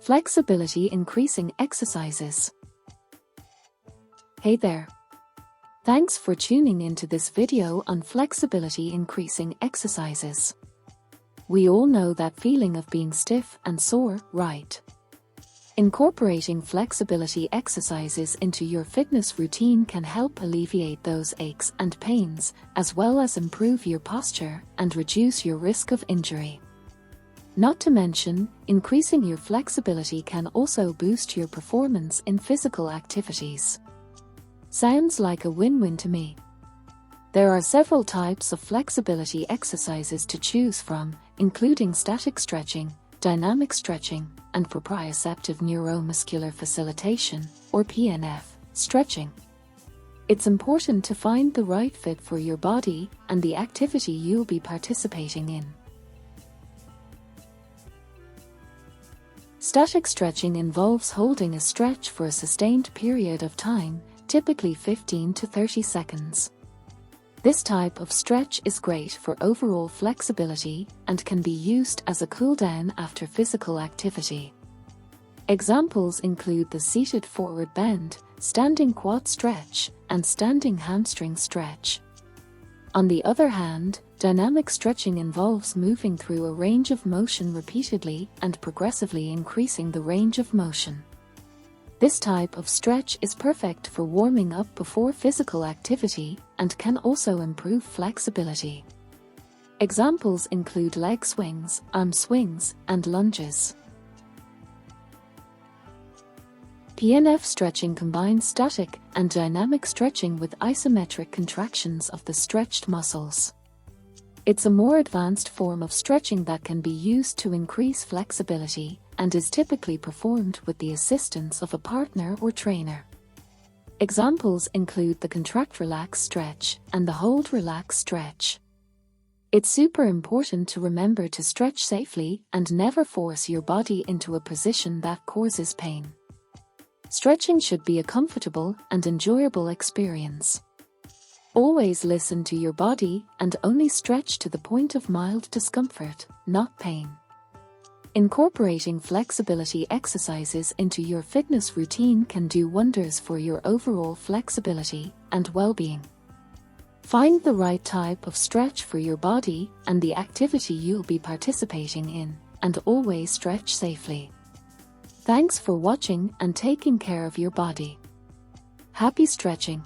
Flexibility increasing exercises. Hey there! Thanks for tuning into this video on flexibility increasing exercises. We all know that feeling of being stiff and sore, right? Incorporating flexibility exercises into your fitness routine can help alleviate those aches and pains, as well as improve your posture and reduce your risk of injury. Not to mention, increasing your flexibility can also boost your performance in physical activities. Sounds like a win-win to me. There are several types of flexibility exercises to choose from, including static stretching, dynamic stretching, and proprioceptive neuromuscular facilitation, or PNF, stretching. It's important to find the right fit for your body and the activity you'll be participating in. Static stretching involves holding a stretch for a sustained period of time, typically 15 to 30 seconds. This type of stretch is great for overall flexibility and can be used as a cool-down after physical activity. Examples include the seated forward bend, standing quad stretch, and standing hamstring stretch. On the other hand, dynamic stretching involves moving through a range of motion repeatedly and progressively increasing the range of motion. This type of stretch is perfect for warming up before physical activity and can also improve flexibility. Examples include leg swings, arm swings, and lunges. PNF stretching combines static and dynamic stretching with isometric contractions of the stretched muscles. It's a more advanced form of stretching that can be used to increase flexibility and is typically performed with the assistance of a partner or trainer. Examples include the contract-relax stretch and the hold-relax stretch. It's super important to remember to stretch safely and never force your body into a position that causes pain. Stretching should be a comfortable and enjoyable experience. Always listen to your body and only stretch to the point of mild discomfort, not pain. Incorporating flexibility exercises into your fitness routine can do wonders for your overall flexibility and well-being. Find the right type of stretch for your body and the activity you'll be participating in, and always stretch safely. Thanks for watching and taking care of your body. Happy stretching!